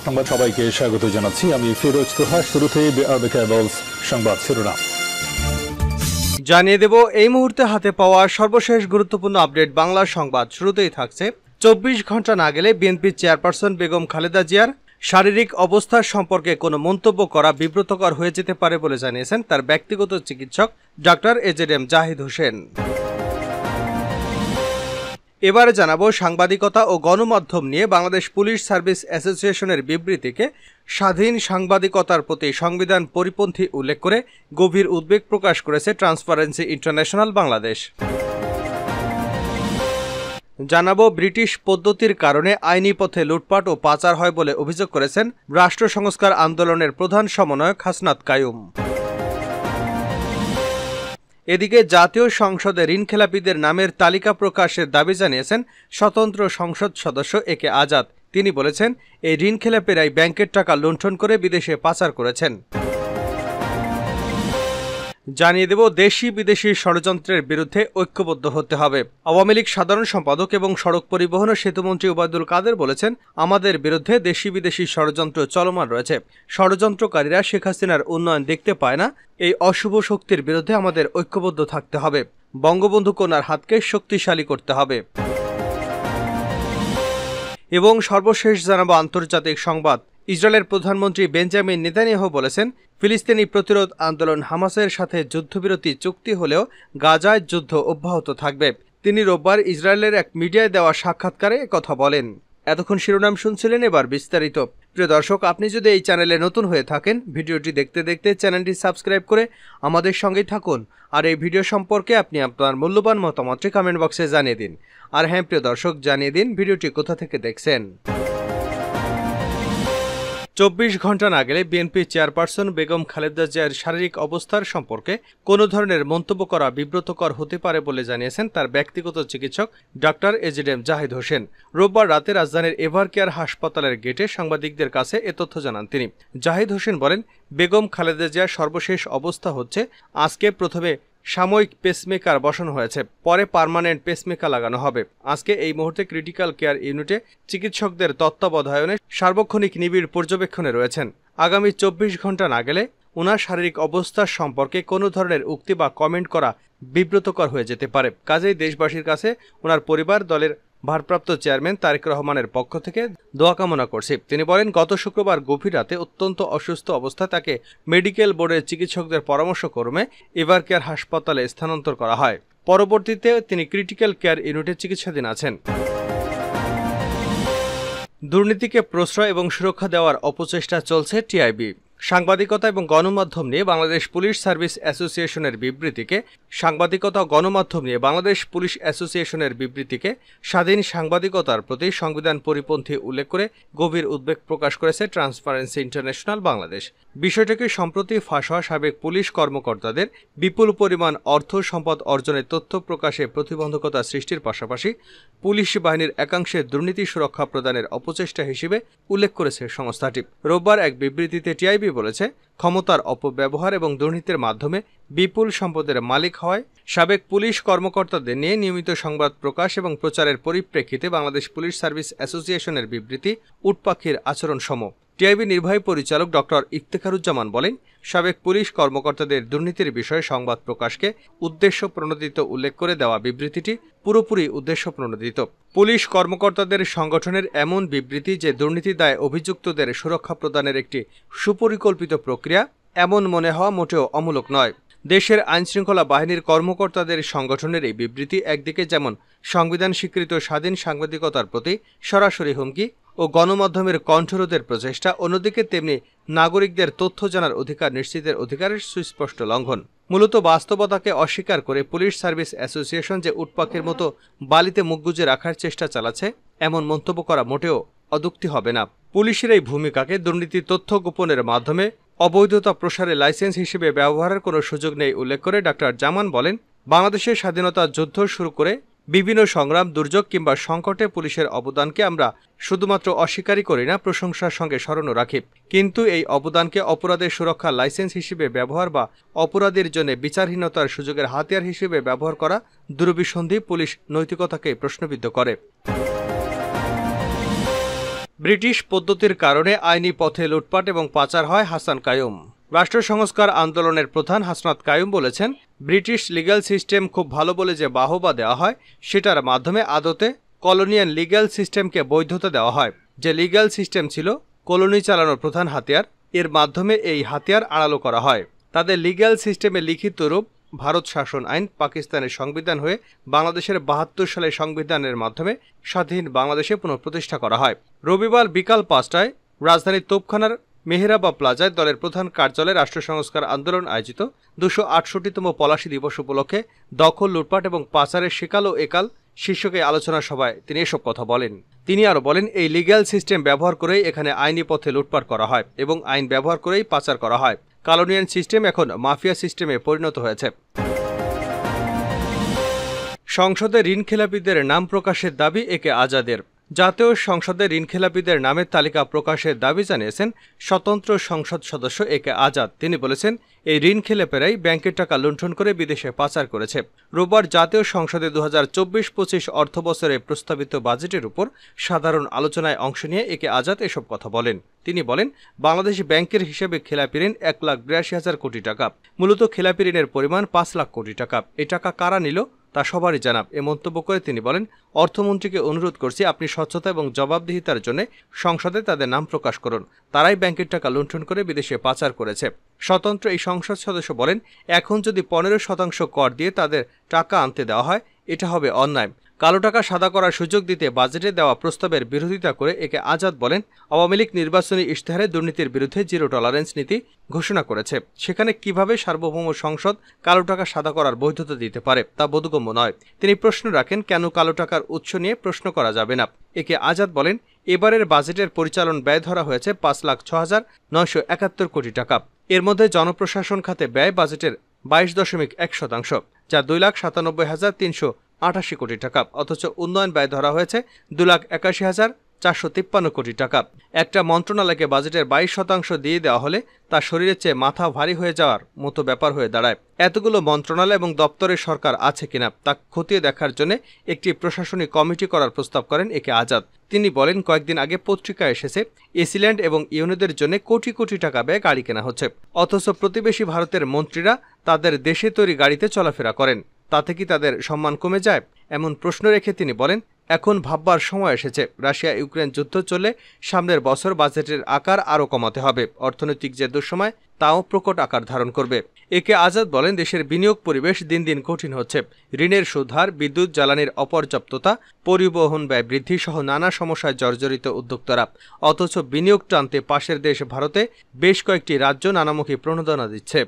সংবাদ সবাইকে স্বাগত জানাচ্ছি আমি ফিরোজ তোহা। শুরুতে সংবাদ শিরোনাম জানিয়ে দেব এই মুহূর্তে হাতে পাওয়া সর্বশেষ গুরুত্বপূর্ণ আপডেট বাংলা সংবাদ। শুরুতেই থাকছে 24 ঘন্টা না গেলে বিএনপি চেয়ারপারসন বেগম খালেদা জিয়ার শারীরিক অবস্থার সম্পর্কে কোনো মন্তব্য করা বিব্রতকর হয়ে যেতে পারে বলে জানিয়েছেন তার ব্যক্তিগত চিকিৎসক ডক্টর এজেডএম জাহিদ হোসেন। এবারে জানাবো সাংবাদিকতা ও গণমাধ্যম নিয়ে বাংলাদেশ পুলিশ সার্ভিস অ্যাসোসিয়েশনের বিবৃতিকে স্বাধীন সাংবাদিকতার প্রতি সংবিধান পরিপন্থী উল্লেখ করে গভীর উদ্বেগ প্রকাশ করেছে ট্রান্সপারেন্সি ইন্টারন্যাশনাল বাংলাদেশ। জানাবো ব্রিটিশ পদ্ধতির কারণে আইনি পথে লুটপাট ও পাচার হয় বলে অভিযোগ করেছেন রাষ্ট্র সংস্কার আন্দোলনের প্রধান সমন্বয়ক হাসনাত কায়ুম। এদিকে জাতীয় সংসদে ঋণখেলাপিদের নামের তালিকা প্রকাশের দাবি জানিয়েছেন স্বতন্ত্র সংসদ সদস্য একে আজাদ। তিনি বলেছেন, এই ঋণখেলাপিরাই ব্যাংকের টাকা লুণ্ঠন করে বিদেশে পাচার করেছেন। জানিয়ে দেব দেশি বিদেশি ষড়যন্ত্রের বিরুদ্ধে ঐক্যবদ্ধ হতে হবে। আওয়ামী লীগ সাধারণ সম্পাদক এবং সড়ক পরিবহন ও সেতুমন্ত্রী ওবায়দুল কাদের বলেছেন, আমাদের বিরুদ্ধে দেশি বিদেশি ষড়যন্ত্র চলমান রয়েছে। ষড়যন্ত্রকারীরা শেখ হাসিনার উন্নয়ন দেখতে পায় না। এই অশুভ শক্তির বিরুদ্ধে আমাদের ঐক্যবদ্ধ থাকতে হবে। বঙ্গবন্ধু কন্যার হাতকে শক্তিশালী করতে হবে। এবং সর্বশেষ জানাবো আন্তর্জাতিক সংবাদ। ইসরায়েলের প্রধানমন্ত্রী বেঞ্জামিন নেতানিয়াহু বলেছেন, ফিলিস্তিনি প্রতিরোধ আন্দোলন হামাসের সাথে যুদ্ধবিরতি চুক্তি হলেও গাজায় যুদ্ধ অব্যাহত থাকবে। তিনি রোববার ইসরায়েলের এক মিডিয়ায় দেওয়া সাক্ষাৎকারে একথা বলেন। এতক্ষণ শিরোনাম শুনছিলেন, এবার বিস্তারিত। প্রিয় দর্শক, আপনি যদি এই চ্যানেলে নতুন হয়ে থাকেন, ভিডিওটি দেখতে দেখতে চ্যানেলটি সাবস্ক্রাইব করে আমাদের সঙ্গেই থাকুন। আর এই ভিডিও সম্পর্কে আপনি আপনার মূল্যবান মতামতটি কমেন্ট বক্সে জানিয়ে দিন। আর হ্যাঁ প্রিয় দর্শক, জানিয়ে দিন ভিডিওটি কোথা থেকে দেখছেন। 24 ঘন্টা না গেলে বিএনপি চেয়ারপারসন বেগম খালেদা জিয়ার শারীরিক অবস্থার সম্পর্কে কোনো ধরনের মন্তব্য করা বিব্রতকর হতে পারে বলে জানিয়েছেন তার ব্যক্তিগত চিকিৎসক ডক্টর এজেডএম জাহিদ হোসেন। রোববার রাতে রাজধানীর এভারকেয়ার হাসপাতালের গেটে সাংবাদিকদের কাছে এ তথ্য জানান তিনি। জাহিদ হোসেন বলেন, বেগম খালেদা জিয়ার সর্বশেষ অবস্থা হচ্ছে, আজকে প্রথমে সাময়িক পেসমেকার বসানো হয়েছে, পরে পার্মানেন্ট পেসমেকার লাগানো হবে। আজকে এই মুহূর্তে ক্রিটিক্যাল কেয়ার ইউনিটে চিকিৎসকদের তত্ত্বাবধানে সার্বক্ষণিক নিবিড় পর্যবেক্ষণে রয়েছেন। আগামী 24 ঘন্টা না গেলে ওনার শারীরিক অবস্থার সম্পর্কে কোনো ধরনের উক্তি বা কমেন্ট করা বিব্রতকর হয়ে যেতে পারে। কাজেই দেশবাসীর কাছে ওনার পরিবার, দলের ভারপ্রাপ্ত চেয়ারম্যান তারেক রহমানের পক্ষ থেকে দোয়া কামনা করছি। তিনি বলেন, গত শুক্রবার গভীর রাতে অত্যন্ত অসুস্থ অবস্থায় তাকে মেডিকেল বোর্ডের চিকিৎসকদের পরামর্শক্রমে এভারকেয়ার হাসপাতালে স্থানান্তর করা হয়। পরবর্তীতে তিনি ক্রিটিক্যাল কেয়ার ইউনিটে চিকিৎসাধীন আছেন। দুর্নীতিকে প্রশ্রয় এবং সুরক্ষা দেওয়ার অপচেষ্টা চলছে টিআইবি। সাংবাদিকতা এবং গণমাধ্যম নিয়ে বাংলাদেশ পুলিশ সার্ভিস অ্যাসোসিয়েশনের বিবৃতিকে স্বাধীন সাংবাদিকতার প্রতি সংবিধান পরিপন্থী উল্লেখ করে গভীর উদ্বেগ প্রকাশ করেছে ট্রান্সপারেন্সি ইন্টারন্যাশনাল বাংলাদেশ। বিষয়টিকে সম্প্রতি ফাঁস হওয়া সাবেক পুলিশ কর্মকর্তাদের বিপুল পরিমাণ অর্থ সম্পদ অর্জনের তথ্য প্রকাশে প্রতিবন্ধকতা সৃষ্টির পাশাপাশি পুলিশ বাহিনীর একাংশের দুর্নীতি সুরক্ষা প্রদানের অপচেষ্টা হিসেবে উল্লেখ করেছে সংস্থাটি। রোববার এক বিবৃতিতে টিআইবি বলেছে, ক্ষমতার অপব্যবহার এবং দুর্নীতির মাধ্যমে বিপুল সম্পদের মালিক হওয়ায় সাবেক পুলিশ কর্মকর্তাদের নিয়ে নিয়মিত সংবাদ প্রকাশ এবং প্রচারের পরিপ্রেক্ষিতে বাংলাদেশ পুলিশ সার্ভিস অ্যাসোসিয়েশনের বিবৃতি উটপাখির আচরণ সম। টিআইবি নির্বাহী পরিচালক ডক্টর ইফতেখারুজ্জামান বলেন, সাবেক পুলিশ কর্মকর্তাদের দুর্নীতির বিষয়ে সংবাদ প্রকাশকে উদ্দেশ্য প্রণোদিত উল্লেখ করে দেওয়া বিবৃতিটি পুরোপুরি উদ্দেশ্য প্রণোদিত। পুলিশ কর্মকর্তাদের সংগঠনের এমন বিবৃতি যে দুর্নীতি দায়ে অভিযুক্তদের সুরক্ষা প্রদানের একটি সুপরিকল্পিত প্রক্রিয়া, এমন মনে হওয়া মোটেও অমূলক নয়। দেশের আইনশৃঙ্খলা বাহিনীর কর্মকর্তাদের সংগঠনের এই বিবৃতি একদিকে যেমন সংবিধান স্বীকৃত স্বাধীন সাংবাদিকতার প্রতি সরাসরি হুমকি ও গণমাধ্যমের কণ্ঠরোধের প্রচেষ্টা, অন্যদিকে তেমনি নাগরিকদের তথ্য জানার অধিকার নিশ্চিতের অধিকারের সুস্পষ্ট লঙ্ঘন। মূলত বাস্তবতাকে অস্বীকার করে পুলিশ সার্ভিস অ্যাসোসিয়েশন যে উটপাখির মতো বালিতে মুখ গুজে রাখার চেষ্টা চালাচ্ছে, এমন মন্তব্য করা মোটেও অযুক্তি হবে না। পুলিশের এই ভূমিকাকে দুর্নীতি তথ্য গোপনের মাধ্যমে অবৈধতা প্রসারে লাইসেন্স হিসেবে ব্যবহারের কোনো সুযোগ নেই উল্লেখ করে ডক্টর জামান বলেন, বাংলাদেশের স্বাধীনতা যুদ্ধ শুরু করে বিভিন্ন সংগ্রাম, দুর্যোগ কিংবা সংকটে পুলিশের অবদানকে আমরা শুধুমাত্র অস্বীকারই করি না, প্রশংসার সঙ্গে স্মরণও রাখি। কিন্তু এই অবদানকে অপরাধের সুরক্ষা লাইসেন্স হিসেবে ব্যবহার বা অপরাধের জন্য বিচারহীনতার সুযোগের হাতিয়ার হিসেবে ব্যবহার করা দুরভিসন্ধি পুলিশ নৈতিকতাকে প্রশ্নবিদ্ধ করে। ব্রিটিশ পদ্ধতির কারণে আইনি পথে লুটপাট এবং পাচার হয় হাসান কায়ুম। রাষ্ট্র সংস্কার আন্দোলনের প্রধান হাসনাত কায়ুম বলেছেন, ব্রিটিশ লিগ্যাল সিস্টেম খুব ভালো বলে যে বাহবা দেওয়া হয়, সেটার মাধ্যমে আদতে কলোনিয়াল লিগ্যাল সিস্টেমকে বৈধতা দেওয়া হয়। যে লিগ্যাল সিস্টেম ছিল কলোনি চালানোর প্রধান হাতিয়ার, এর মাধ্যমে এই হাতিয়ার আড়ালো করা হয়। তাদের লিগ্যাল সিস্টেমে লিখিত রূপ ভারত শাসন আইন, পাকিস্তানের সংবিধান হয়ে বাংলাদেশের ৭২ সালের সংবিধানের মাধ্যমে স্বাধীন বাংলাদেশে পুনঃপ্রতিষ্ঠা করা হয়। রবিবার বিকাল ৫টায় রাজধানীর তোপখানার মেহরাবা প্লাজায় দলের প্রধান কার্যালয়ে রাষ্ট্র সংস্কার আন্দোলন আয়োজিত ২৬৮তম পলাশী দিবস উপলক্ষে দখল, লুটপাট এবং পাচারের সেকাল ও একাল শীর্ষকে আলোচনা সভায় তিনি এসব কথা বলেন। তিনি আরও বলেন, এই লিগ্যাল সিস্টেম ব্যবহার করেই এখানে আইনি পথে লুটপাট করা হয় এবং আইন ব্যবহার করেই পাচার করা হয়। কলোনিয়াল সিস্টেম এখন মাফিয়া সিস্টেমে পরিণত হয়েছে। সংসদে ঋণখেলাপিদের নাম প্রকাশের দাবি একে আজাদের। জাতীয় সংসদে ঋণখেলাপিদের নামের তালিকা প্রকাশের দাবি জানিয়েছেন স্বতন্ত্র সংসদ সদস্য একে আজাদ। তিনি বলেছেন, এই ঋণখেলাপেরাই ব্যাংকের টাকা লুণ্ঠন করে বিদেশে পাচার করেছে। রোববার জাতীয় সংসদে ২০২৪-২৫ অর্থবছরে প্রস্তাবিত বাজেটের উপর সাধারণ আলোচনায় অংশ নিয়ে একে আজাদ এসব কথা বলেন। তিনি বলেন, বাংলাদেশ ব্যাংকের হিসেবে খেলাপি ঋণ ১,৮২,০০০ কোটি টাকা। মূলত খেলাপি ঋণের পরিমাণ ৫ লাখ কোটি টাকা। এই টাকা কারা নিল তা সবারই জানা। এ মন্তব্য করে তিনি বলেন, অর্থমন্ত্রীকে অনুরোধ করছি, আপনি স্বচ্ছতা এবং জবাবদিহিতার জন্য সংসদে তাদের নাম প্রকাশ করুন। তারাই ব্যাংকের টাকা লুণ্ঠন করে বিদেশে পাচার করেছে। স্বতন্ত্র এই সংসদ সদস্য বলেন, এখন যদি ১৫% কর দিয়ে তাদের টাকা আনতে দেওয়া হয়, এটা হবে অন্যায়। কালো টাকা সাদা করার সুযোগ দিতে বাজেটে দেওয়া প্রস্তাবের বিরোধিতা করে একে আজাদ বলেন, আওয়ামী লীগ নির্বাচনী ইশতেহারে দুর্নীতির বিরুদ্ধে জিরো টলারেন্স নীতি ঘোষণা করেছে। সেখানে কিভাবে সার্বভৌম সংসদ কালো টাকা সাদা করার বৈধতা দিতে পারে তা বোধগম্য নয়। তিনি প্রশ্ন রাখেন, কেন কালো টাকার উৎস নিয়ে প্রশ্ন করা যাবে না। একে আজাদ বলেন, এবারের বাজেটের পরিচালন ব্যয় ধরা হয়েছে ৫,০৬,৯৭১ কোটি টাকা। এর মধ্যে জনপ্রশাসন খাতে ব্যয় বাজেটের ২২.১%, যা ২,৯৭,৩৮৮ কোটি টাকা। অথচ উন্নয়ন ব্যয় ধরা হয়েছে ২,৮১,৪৫৩ কোটি টাকা। একটা মন্ত্রণালয়কে বাজেটের ২২% দিয়ে দেওয়া হলে তা শরীরের চেয়ে মাথা ভারী হয়ে যাওয়ার মতো ব্যাপার হয়ে দাঁড়ায়। এতগুলো মন্ত্রণালয় এবং দপ্তরের সরকার আছে কিনা তা খতিয়ে দেখার জন্য একটি প্রশাসনিক কমিটি করার প্রস্তাব করেন একে আজাদ। তিনি বলেন, কয়েকদিন আগে পত্রিকায় এসেছে এসিল্যান্ড এবং ইউনিদের জন্য কোটি কোটি টাকা ব্যয়ে গাড়ি কেনা হচ্ছে, অথচ প্রতিবেশী ভারতের মন্ত্রীরা তাদের দেশে তৈরি গাড়িতে চলাফেরা করেন। তাতে কি তাদের সম্মান কমে যায়? এমন প্রশ্ন রেখে তিনি বলেন, এখন ভাববার সময় এসেছে। রাশিয়া ইউক্রেন যুদ্ধ চলে সামনের বছর বাজেটের আকার আরও কমাতে হবে। অর্থনৈতিক যে দুঃসময় তাও প্রকট আকার ধারণ করবে। একে আজাদ বলেন, দেশের বিনিয়োগ পরিবেশ দিন দিন কঠিন হচ্ছে। ঋণের সুদহার, বিদ্যুৎ জ্বালানির অপর্যাপ্ততা, পরিবহন ব্যয় বৃদ্ধি সহ নানা সমস্যায় জর্জরিত উদ্যোক্তারা। অথচ বিনিয়োগ টানতে পাশের দেশ ভারতে বেশ কয়েকটি রাজ্য নানামুখী প্রণোদনা দিচ্ছে।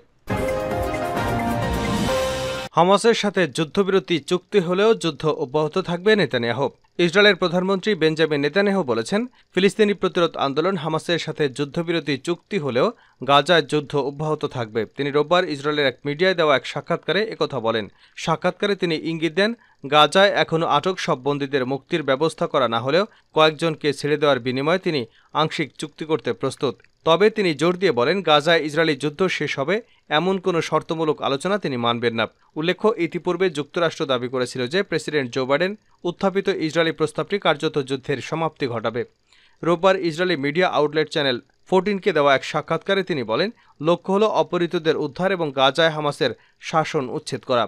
হামাসের সাথে যুদ্ধবিরতি চুক্তি হলেও যুদ্ধ অব্যাহত থাকবে নেতানিয়াহু। ইসরায়েলের প্রধানমন্ত্রী বেঞ্জামিন নেতানিয়াহু বলেছেন, ফিলিস্তিনি প্রতিরোধ আন্দোলন হামাসের সাথে যুদ্ধবিরতি চুক্তি হলেও গাজায় যুদ্ধ অব্যাহত থাকবে। তিনি রোববার ইসরায়েলের এক মিডিয়ায় দেওয়া এক সাক্ষাৎকারে একথা বলেন। সাক্ষাৎকারে তিনি ইঙ্গিত দেন, গাজায় এখনও আটক সব বন্দীদের মুক্তির ব্যবস্থা করা না হলেও কয়েকজনকে ছেড়ে দেওয়ার বিনিময়ে তিনি আংশিক চুক্তি করতে প্রস্তুত। তবে তিনি জোর দিয়ে বলেন, গাজায় ইসরায়েলি যুদ্ধ শেষ হবে এমন কোনো শর্তমূলক আলোচনা তিনি মানবেন না। উল্লেখ্য, ইতিপূর্বে যুক্তরাষ্ট্র দাবি করেছিল যে প্রেসিডেন্ট জো বাইডেন উত্থাপিত ইসরায়েলি প্রস্তাবটি কার্যত যুদ্ধের সমাপ্তি ঘটাবে। রোববার ইসরায়েলি মিডিয়া আউটলেট চ্যানেল 14কে দেওয়া এক সাক্ষাৎকারে তিনি বলেন, লক্ষ্য হল অপহৃতদের উদ্ধার এবং গাজায় হামাসের শাসন উচ্ছেদ করা।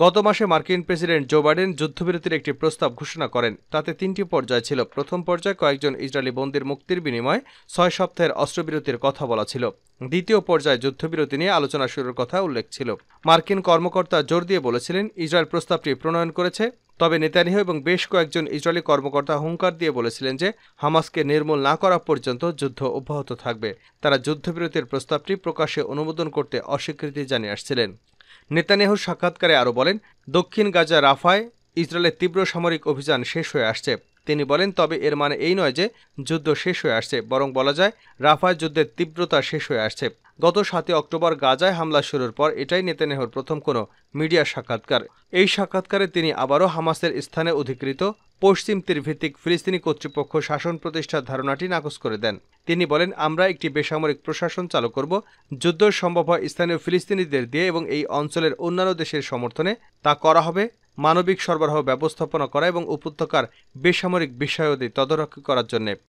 গত মাসে মার্কিন প্রেসিডেন্ট জো বাইডেন যুদ্ধবিরতির একটি প্রস্তাব ঘোষণা করেন। তাতে 3টি পর্যায় ছিল। প্রথম পর্যায়ে কয়েকজন ইসরায়েলি বন্দীর মুক্তির বিনিময়ে 6 সপ্তাহের অস্ত্রবিরতির কথা বলা ছিল। দ্বিতীয় পর্যায়ে যুদ্ধবিরতি নিয়ে আলোচনা শুরুর কথা উল্লেখ ছিল। মার্কিন কর্মকর্তা জোর দিয়ে বলেছিলেন, ইসরায়েল প্রস্তাবটি প্রণয়ন করেছে। তবে নেতানিয়াহু এবং বেশ কয়েকজন ইসরায়েলি কর্মকর্তা হুঙ্কার দিয়ে বলেছিলেন যে হামাসকে নির্মূল না করা পর্যন্ত যুদ্ধ অব্যাহত থাকবে। তারা যুদ্ধবিরতির প্রস্তাবটি প্রকাশ্যে অনুমোদন করতে অস্বীকৃতি জানিয়ে আসছিলেন। নেতানিয়াহুর সাক্ষাৎকারে আরও বলেন, দক্ষিণ গাজা রাফায় ইসরায়েলের তীব্র সামরিক অভিযান শেষ হয়ে আসছে। তিনি বলেন, তবে এর মানে এই নয় যে যুদ্ধ শেষ হয়ে আসছে, বরং বলা যায় রাফায় যুদ্ধের তীব্রতা শেষ হয়ে আসছে। গত 7 অক্টোবর গাজায় হামলা শুরুর পর এটাই নেতানিয়াহুর প্রথম কোনো মিডিয়া সাক্ষাৎকার। এই সাক্ষাৎকারে তিনি আবারও হামাসের স্থানে অধিকৃত পশ্চিম তীর ভিত্তিক ফিলিস্তিনি কর্তৃপক্ষ শাসন প্রতিষ্ঠার ধারণাটি নাকচ করে দেন। তিনি বলেন, আমরা একটি বেসামরিক প্রশাসন চালু করব, যুদ্ধ সম্ভব হয় স্থানীয় ফিলিস্তিনিদের দিয়ে এবং এই অঞ্চলের অন্যান্য দেশের সমর্থনে। তা করা হবে মানবিক সরবরাহ ব্যবস্থাপনা করা এবং উপত্যকার বেসামরিক বিষয়াদি তদারকি করার জন্য।